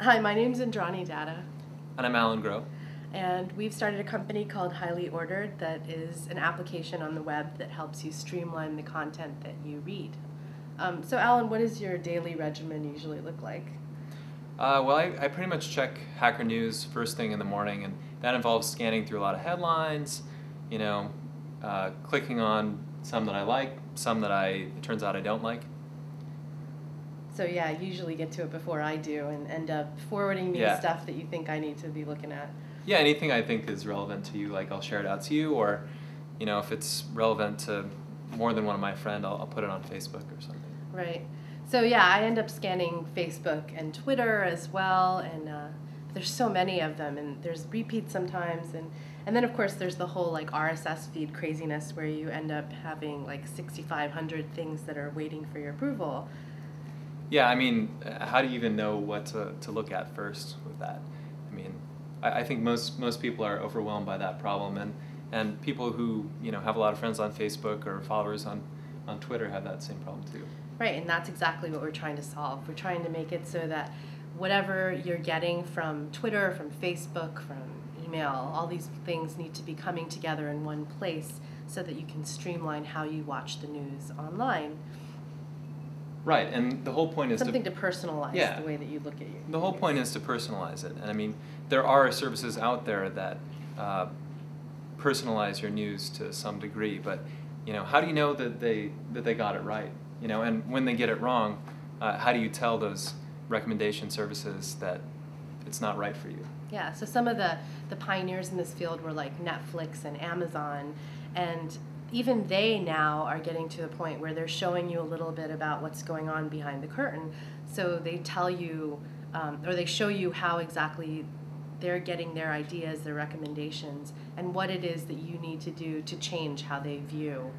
Hi, my name's Drani. And I'm Alan Groh. And we've started a company called Highly Ordered that is an application on the web that helps you streamline the content that you read. So Alan, what does your daily regimen usually look like? Well, I pretty much check Hacker News first thing in the morning, and that involves scanning through a lot of headlines, clicking on some that I like, some that it turns out I don't like. So yeah, I usually get to it before I do and end up forwarding me stuff that you think I need to be looking at. Yeah, anything I think is relevant to you, like I'll share it out to you, or if it's relevant to more than one of my friends, I'll put it on Facebook or something. Right. So yeah, I end up scanning Facebook and Twitter as well, and there's so many of them, and there's repeats sometimes, and then of course there's the whole like RSS feed craziness where you end up having like 6,500 things that are waiting for your approval. Yeah, I mean, how do you even know what to look at first with that? I mean, I think most people are overwhelmed by that problem, and people who have a lot of friends on Facebook or followers on Twitter have that same problem too. Right, and that's exactly what we're trying to solve. We're trying to make it so that whatever you're getting from Twitter, from Facebook, from email, all these things need to be coming together in one place so that you can streamline how you watch the news online. Right, and the whole point is something to personalize the way that you look at you. The whole point is to personalize it, and I mean, there are services out there that personalize your news to some degree, but how do you know that they got it right? And when they get it wrong, how do you tell those recommendation services that it's not right for you? Yeah, so some of the pioneers in this field were like Netflix and Amazon, and even they now are getting to the point where they're showing you a little bit about what's going on behind the curtain. So they tell you, or they show you how exactly they're getting their ideas, their recommendations, and what it is that you need to do to change how they view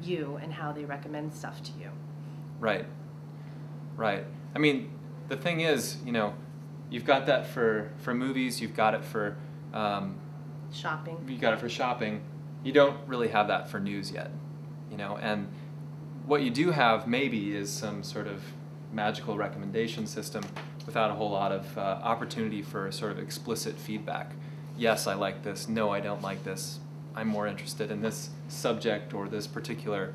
you and how they recommend stuff to you. Right. Right. I mean, the thing is, you've got that for movies, you've got it for shopping. You've got it for shopping. You don't really have that for news yet, and what you do have maybe is some sort of magical recommendation system without a whole lot of opportunity for sort of explicit feedback. Yes, I like this. No, I don't like this. I'm more interested in this subject or this particular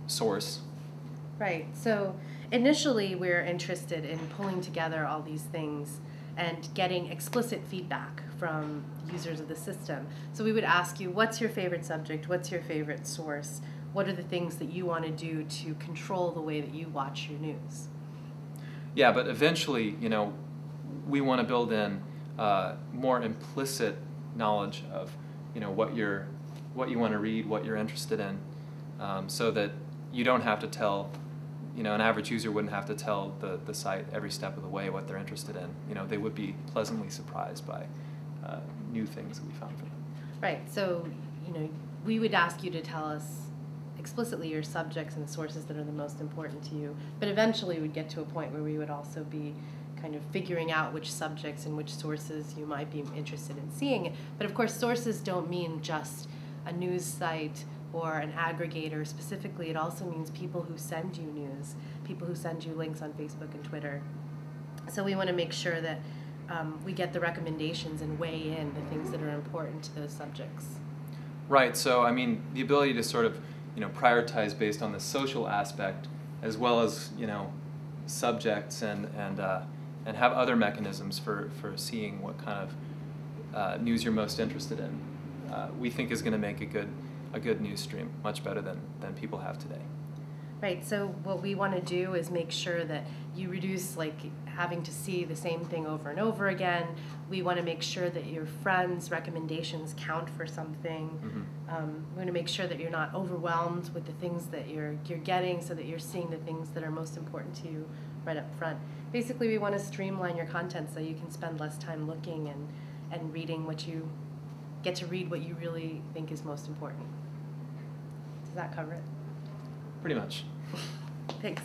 source. Right. So initially we're interested in pulling together all these things and getting explicit feedback from users of the system. So we would ask you, what's your favorite subject? What's your favorite source? What are the things that you want to do to control the way that you watch your news? Yeah, but eventually, we want to build in more implicit knowledge of, what you want to read, what you're interested in, so that you don't have to tell, an average user wouldn't have to tell the site every step of the way what they're interested in. They would be pleasantly surprised by new things that we found for them. Right. So, we would ask you to tell us explicitly your subjects and the sources that are the most important to you, but eventually we'd get to a point where we would also be kind of figuring out which subjects and which sources you might be interested in seeing. But of course, sources don't mean just a news site or an aggregator specifically. It also means people who send you news, people who send you links on Facebook and Twitter. So we want to make sure that we get the recommendations and weigh in the things that are important to those subjects. Right. So I mean, the ability to sort of prioritize based on the social aspect as well as subjects and have other mechanisms for seeing what kind of news you're most interested in. We think is going to make a good news stream much better than people have today. Right, so what we want to do is make sure that you reduce having to see the same thing over and over again. We want to make sure that your friends' recommendations count for something. Mm-hmm. We want to make sure that you're not overwhelmed with the things that you're getting, so that you're seeing the things that are most important to you right up front. Basically, we want to streamline your content so you can spend less time looking and reading what you get to read what you really think is most important. Does that cover it? Pretty much. Thanks.